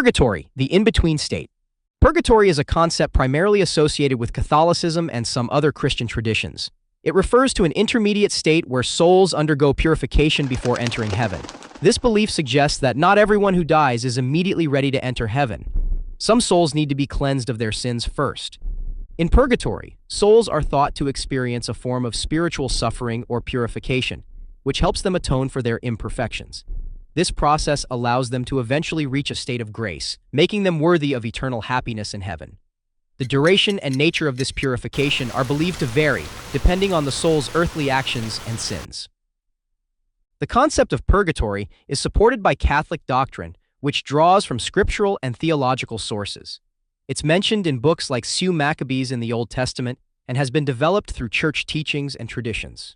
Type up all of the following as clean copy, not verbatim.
Purgatory, the in-between state. Purgatory is a concept primarily associated with Catholicism and some other Christian traditions. It refers to an intermediate state where souls undergo purification before entering heaven. This belief suggests that not everyone who dies is immediately ready to enter heaven. Some souls need to be cleansed of their sins first. In purgatory, souls are thought to experience a form of spiritual suffering or purification, which helps them atone for their imperfections. This process allows them to eventually reach a state of grace, making them worthy of eternal happiness in heaven. The duration and nature of this purification are believed to vary, depending on the soul's earthly actions and sins. The concept of purgatory is supported by Catholic doctrine, which draws from scriptural and theological sources. It's mentioned in books like Sue Maccabees in the Old Testament and has been developed through church teachings and traditions.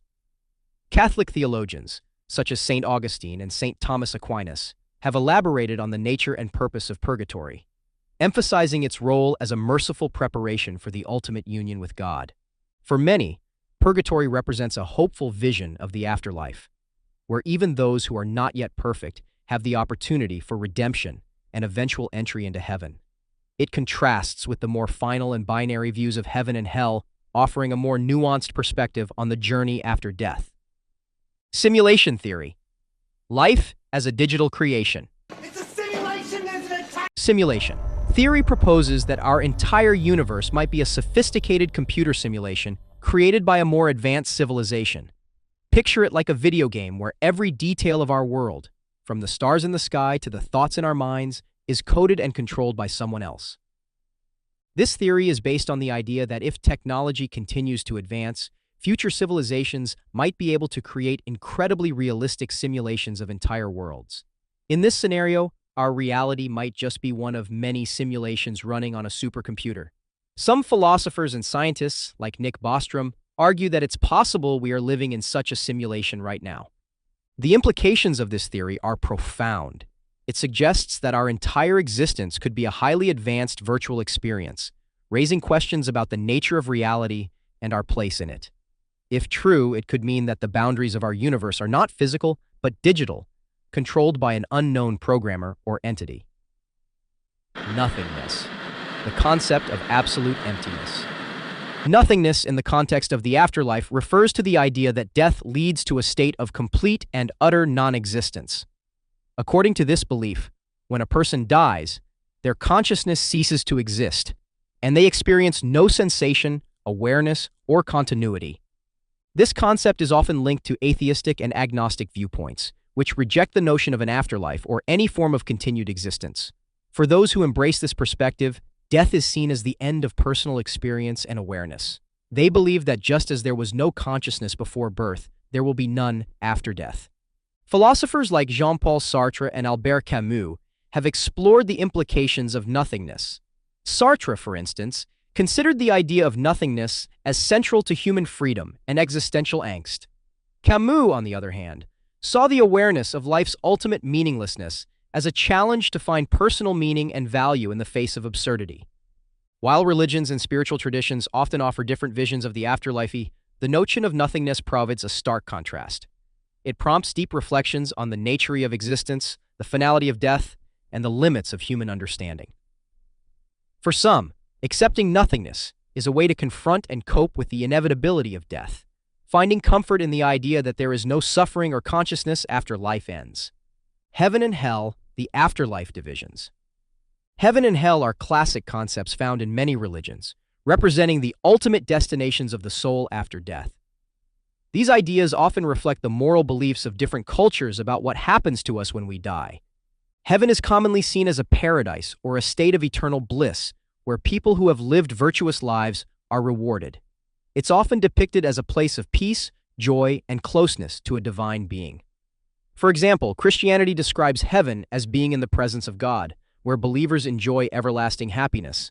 Catholic theologians, such as St. Augustine and St. Thomas Aquinas, have elaborated on the nature and purpose of purgatory, emphasizing its role as a merciful preparation for the ultimate union with God. For many, purgatory represents a hopeful vision of the afterlife, where even those who are not yet perfect have the opportunity for redemption and eventual entry into heaven. It contrasts with the more final and binary views of heaven and hell, offering a more nuanced perspective on the journey after death. Simulation theory. Life as a digital creation. It's a simulation, isn't it? Simulation. Theory proposes that our entire universe might be a sophisticated computer simulation created by a more advanced civilization. Picture it like a video game where every detail of our world, from the stars in the sky to the thoughts in our minds, is coded and controlled by someone else. This theory is based on the idea that if technology continues to advance, future civilizations might be able to create incredibly realistic simulations of entire worlds. In this scenario, our reality might just be one of many simulations running on a supercomputer. Some philosophers and scientists, like Nick Bostrom, argue that it's possible we are living in such a simulation right now. The implications of this theory are profound. It suggests that our entire existence could be a highly advanced virtual experience, raising questions about the nature of reality and our place in it. If true, it could mean that the boundaries of our universe are not physical, but digital, controlled by an unknown programmer or entity. Nothingness, the concept of absolute emptiness. Nothingness, in the context of the afterlife, refers to the idea that death leads to a state of complete and utter non-existence. According to this belief, when a person dies, their consciousness ceases to exist, and they experience no sensation, awareness, or continuity. This concept is often linked to atheistic and agnostic viewpoints, which reject the notion of an afterlife or any form of continued existence. For those who embrace this perspective, death is seen as the end of personal experience and awareness. They believe that just as there was no consciousness before birth, there will be none after death. Philosophers like Jean-Paul Sartre and Albert Camus have explored the implications of nothingness. Sartre, for instance, considered the idea of nothingness as central to human freedom and existential angst. Camus, on the other hand, saw the awareness of life's ultimate meaninglessness as a challenge to find personal meaning and value in the face of absurdity. While religions and spiritual traditions often offer different visions of the afterlife, the notion of nothingness provides a stark contrast. It prompts deep reflections on the nature of existence, the finality of death, and the limits of human understanding. For some, accepting nothingness is a way to confront and cope with the inevitability of death, finding comfort in the idea that there is no suffering or consciousness after life ends. Heaven and hell, the afterlife divisions. Heaven and hell are classic concepts found in many religions, representing the ultimate destinations of the soul after death. These ideas often reflect the moral beliefs of different cultures about what happens to us when we die. Heaven is commonly seen as a paradise or a state of eternal bliss, where people who have lived virtuous lives are rewarded. It's often depicted as a place of peace, joy, and closeness to a divine being. For example, Christianity describes heaven as being in the presence of God, where believers enjoy everlasting happiness.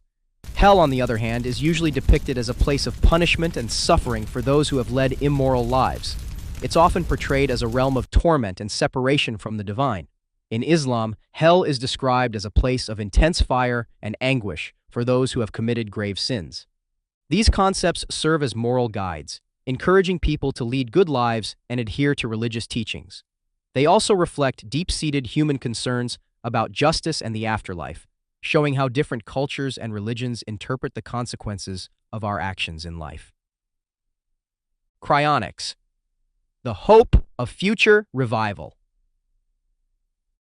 Hell, on the other hand, is usually depicted as a place of punishment and suffering for those who have led immoral lives. It's often portrayed as a realm of torment and separation from the divine. In Islam, hell is described as a place of intense fire and anguish for those who have committed grave sins. These concepts serve as moral guides, encouraging people to lead good lives and adhere to religious teachings. They also reflect deep-seated human concerns about justice and the afterlife, showing how different cultures and religions interpret the consequences of our actions in life. Cryonics, the hope of future revival.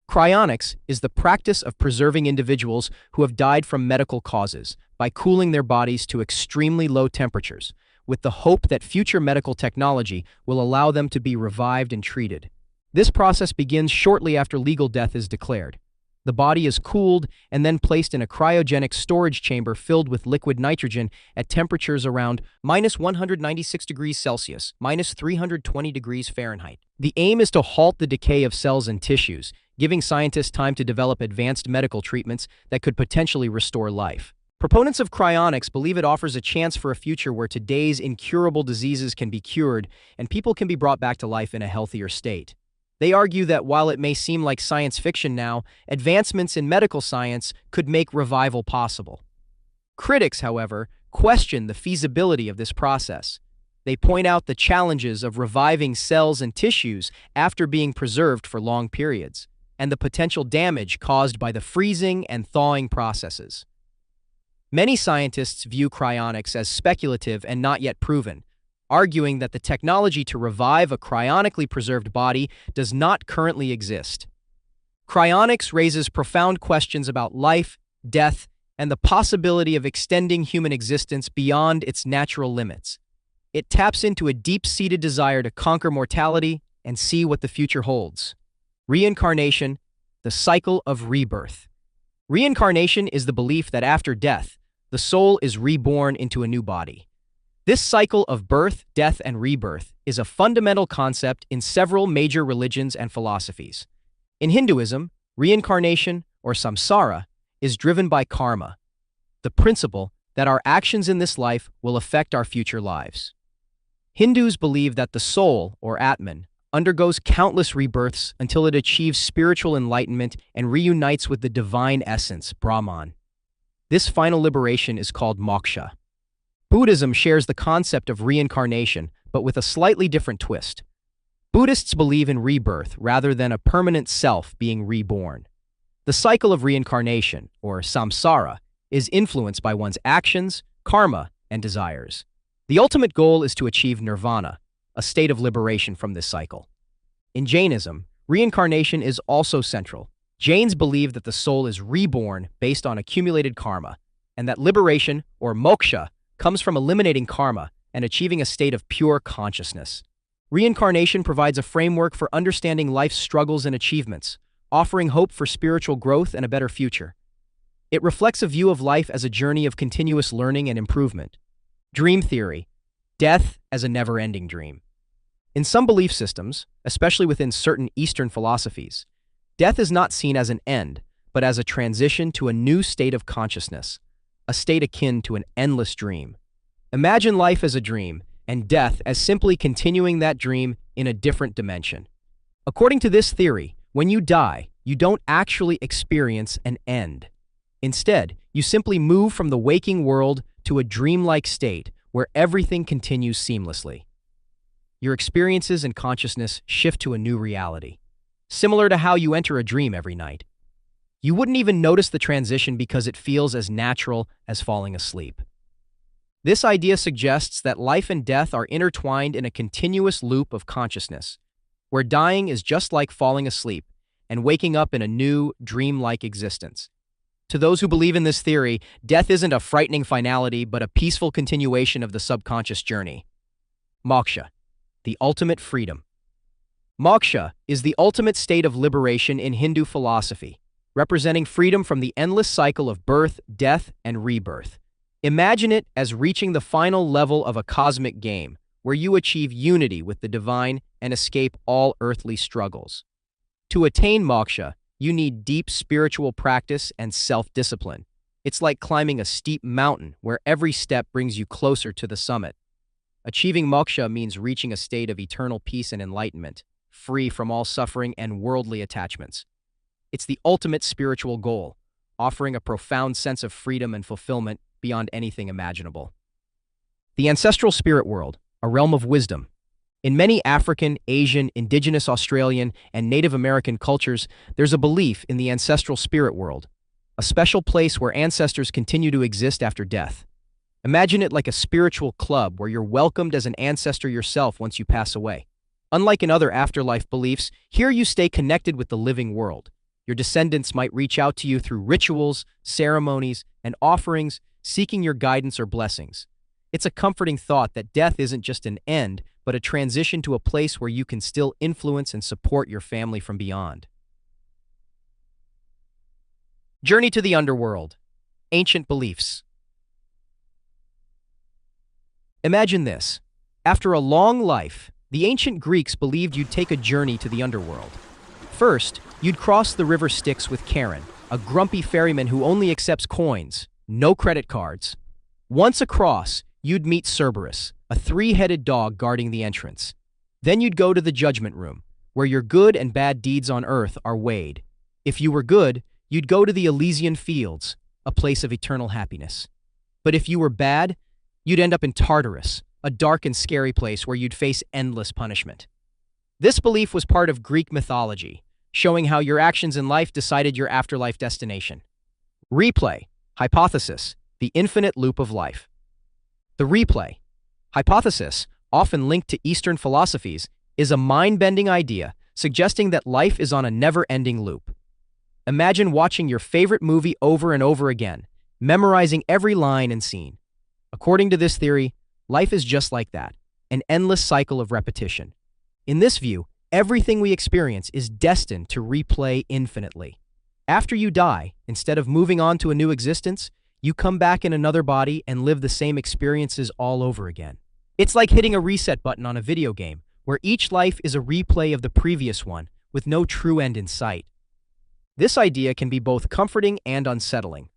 Cryonics is the practice of preserving individuals who have died from medical causes by cooling their bodies to extremely low temperatures, with the hope that future medical technology will allow them to be revived and treated. This process begins shortly after legal death is declared. The body is cooled and then placed in a cryogenic storage chamber filled with liquid nitrogen at temperatures around -196 degrees Celsius, -320 degrees Fahrenheit. The aim is to halt the decay of cells and tissues, giving scientists time to develop advanced medical treatments that could potentially restore life. Proponents of cryonics believe it offers a chance for a future where today's incurable diseases can be cured and people can be brought back to life in a healthier state. They argue that while it may seem like science fiction now, advancements in medical science could make revival possible. Critics, however, question the feasibility of this process. They point out the challenges of reviving cells and tissues after being preserved for long periods, and the potential damage caused by the freezing and thawing processes. Many scientists view cryonics as speculative and not yet proven, arguing that the technology to revive a cryonically preserved body does not currently exist. Cryonics raises profound questions about life, death, and the possibility of extending human existence beyond its natural limits. It taps into a deep-seated desire to conquer mortality and see what the future holds. Reincarnation, the cycle of rebirth. Reincarnation is the belief that after death, the soul is reborn into a new body. This cycle of birth, death, and rebirth is a fundamental concept in several major religions and philosophies. In Hinduism, reincarnation, or samsara, is driven by karma, the principle that our actions in this life will affect our future lives. Hindus believe that the soul, or Atman, undergoes countless rebirths until it achieves spiritual enlightenment and reunites with the divine essence, Brahman. This final liberation is called Moksha. Buddhism shares the concept of reincarnation, but with a slightly different twist. Buddhists believe in rebirth rather than a permanent self being reborn. The cycle of reincarnation, or samsara, is influenced by one's actions, karma, and desires. The ultimate goal is to achieve nirvana, a state of liberation from this cycle. In Jainism, reincarnation is also central. Jains believe that the soul is reborn based on accumulated karma, and that liberation, or moksha, comes from eliminating karma and achieving a state of pure consciousness. Reincarnation provides a framework for understanding life's struggles and achievements, offering hope for spiritual growth and a better future. It reflects a view of life as a journey of continuous learning and improvement. Dream theory, death as a never-ending dream. In some belief systems, especially within certain Eastern philosophies, death is not seen as an end, but as a transition to a new state of consciousness, a state akin to an endless dream. Imagine life as a dream, and death as simply continuing that dream in a different dimension. According to this theory, when you die, you don't actually experience an end. Instead, you simply move from the waking world to a dreamlike state where everything continues seamlessly. Your experiences and consciousness shift to a new reality, similar to how you enter a dream every night. You wouldn't even notice the transition because it feels as natural as falling asleep. This idea suggests that life and death are intertwined in a continuous loop of consciousness, where dying is just like falling asleep and waking up in a new, dreamlike existence. To those who believe in this theory, death isn't a frightening finality, but a peaceful continuation of the subconscious journey. Moksha, the ultimate freedom. Moksha is the ultimate state of liberation in Hindu philosophy, representing freedom from the endless cycle of birth, death, and rebirth. Imagine it as reaching the final level of a cosmic game, where you achieve unity with the divine and escape all earthly struggles. To attain moksha, you need deep spiritual practice and self-discipline. It's like climbing a steep mountain where every step brings you closer to the summit. Achieving moksha means reaching a state of eternal peace and enlightenment, free from all suffering and worldly attachments. It's the ultimate spiritual goal, offering a profound sense of freedom and fulfillment beyond anything imaginable. The ancestral spirit world, a realm of wisdom. In many African, Asian, Indigenous Australian, and Native American cultures, there's a belief in the ancestral spirit world, a special place where ancestors continue to exist after death. Imagine it like a spiritual club where you're welcomed as an ancestor yourself once you pass away. Unlike in other afterlife beliefs, here you stay connected with the living world. Your descendants might reach out to you through rituals, ceremonies, and offerings, seeking your guidance or blessings. It's a comforting thought that death isn't just an end, but a transition to a place where you can still influence and support your family from beyond. Journey to the Underworld. Ancient beliefs. Imagine this. After a long life, the ancient Greeks believed you'd take a journey to the underworld. First, you'd cross the river Styx with Charon, a grumpy ferryman who only accepts coins, no credit cards. Once across, you'd meet Cerberus, a three-headed dog guarding the entrance. Then you'd go to the judgment room, where your good and bad deeds on earth are weighed. If you were good, you'd go to the Elysian Fields, a place of eternal happiness. But if you were bad, you'd end up in Tartarus, a dark and scary place where you'd face endless punishment. This belief was part of Greek mythology, showing how your actions in life decided your afterlife destination. Replay, hypothesis, the infinite loop of life. The replay, hypothesis, often linked to Eastern philosophies, is a mind-bending idea suggesting that life is on a never-ending loop. Imagine watching your favorite movie over and over again, memorizing every line and scene. According to this theory, life is just like that, an endless cycle of repetition. In this view, everything we experience is destined to replay infinitely. After you die, instead of moving on to a new existence, you come back in another body and live the same experiences all over again. It's like hitting a reset button on a video game, where each life is a replay of the previous one, with no true end in sight. This idea can be both comforting and unsettling.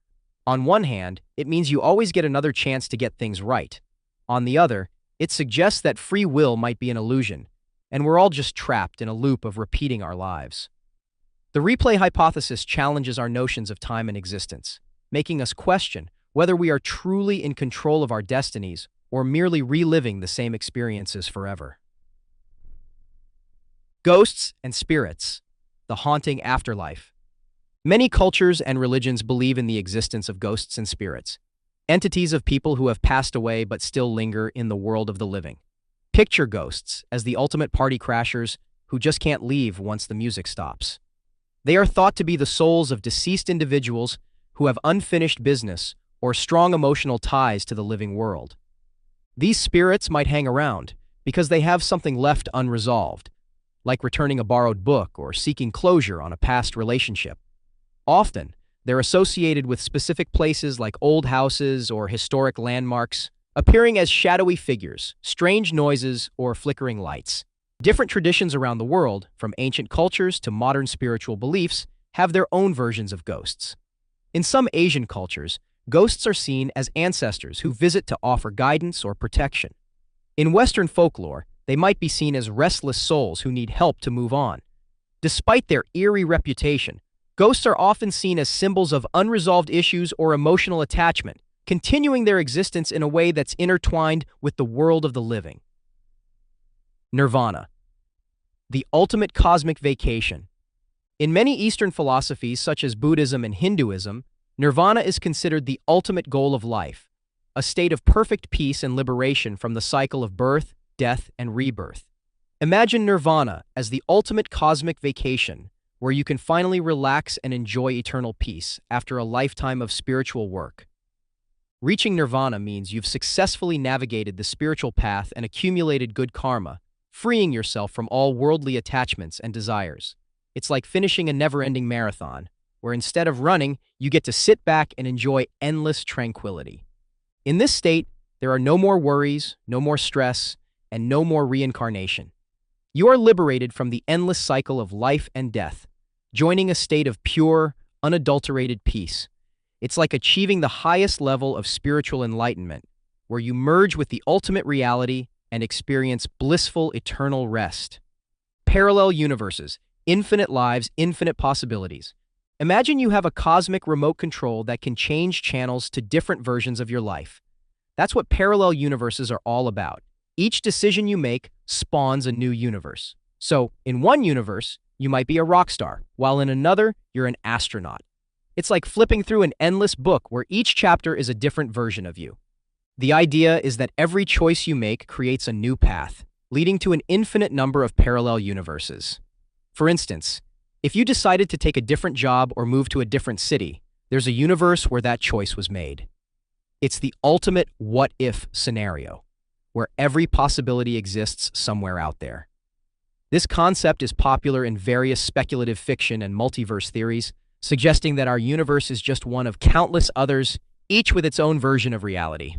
On one hand, it means you always get another chance to get things right. On the other, it suggests that free will might be an illusion, and we're all just trapped in a loop of repeating our lives. The replay hypothesis challenges our notions of time and existence, making us question whether we are truly in control of our destinies or merely reliving the same experiences forever. Ghosts and spirits, the haunting afterlife. Many cultures and religions believe in the existence of ghosts and spirits, entities of people who have passed away but still linger in the world of the living. Picture ghosts as the ultimate party crashers who just can't leave once the music stops. They are thought to be the souls of deceased individuals who have unfinished business or strong emotional ties to the living world. These spirits might hang around because they have something left unresolved, like returning a borrowed book or seeking closure on a past relationship. Often, they're associated with specific places like old houses or historic landmarks, appearing as shadowy figures, strange noises, or flickering lights. Different traditions around the world, from ancient cultures to modern spiritual beliefs, have their own versions of ghosts. In some Asian cultures, ghosts are seen as ancestors who visit to offer guidance or protection. In Western folklore, they might be seen as restless souls who need help to move on. Despite their eerie reputation, ghosts are often seen as symbols of unresolved issues or emotional attachment, continuing their existence in a way that's intertwined with the world of the living. Nirvana, the ultimate cosmic vacation. In many Eastern philosophies, such as Buddhism and Hinduism, Nirvana is considered the ultimate goal of life, a state of perfect peace and liberation from the cycle of birth, death, and rebirth. Imagine Nirvana as the ultimate cosmic vacation, where you can finally relax and enjoy eternal peace after a lifetime of spiritual work. Reaching Nirvana means you've successfully navigated the spiritual path and accumulated good karma, freeing yourself from all worldly attachments and desires. It's like finishing a never-ending marathon, where instead of running, you get to sit back and enjoy endless tranquility. In this state, there are no more worries, no more stress, and no more reincarnation. You are liberated from the endless cycle of life and death, joining a state of pure, unadulterated peace. It's like achieving the highest level of spiritual enlightenment, where you merge with the ultimate reality and experience blissful, eternal rest. Parallel universes, infinite lives, infinite possibilities. Imagine you have a cosmic remote control that can change channels to different versions of your life. That's what parallel universes are all about. Each decision you make spawns a new universe. So, in one universe, you might be a rock star, while in another, you're an astronaut. It's like flipping through an endless book where each chapter is a different version of you. The idea is that every choice you make creates a new path, leading to an infinite number of parallel universes. For instance, if you decided to take a different job or move to a different city, there's a universe where that choice was made. It's the ultimate what-if scenario, where every possibility exists somewhere out there. This concept is popular in various speculative fiction and multiverse theories, suggesting that our universe is just one of countless others, each with its own version of reality.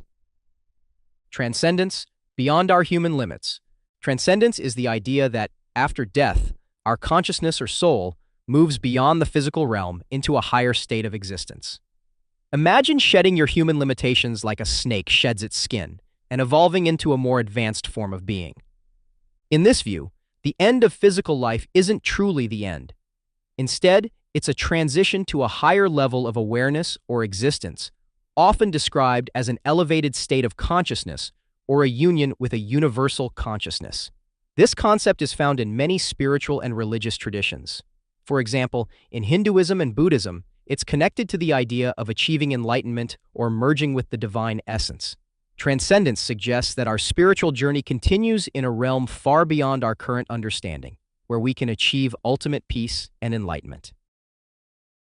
Transcendence, beyond our human limits. Transcendence is the idea that, after death, our consciousness or soul moves beyond the physical realm into a higher state of existence. Imagine shedding your human limitations like a snake sheds its skin and evolving into a more advanced form of being. In this view, the end of physical life isn't truly the end. Instead, it's a transition to a higher level of awareness or existence, often described as an elevated state of consciousness or a union with a universal consciousness. This concept is found in many spiritual and religious traditions. For example, in Hinduism and Buddhism, it's connected to the idea of achieving enlightenment or merging with the divine essence. Transcendence suggests that our spiritual journey continues in a realm far beyond our current understanding, where we can achieve ultimate peace and enlightenment.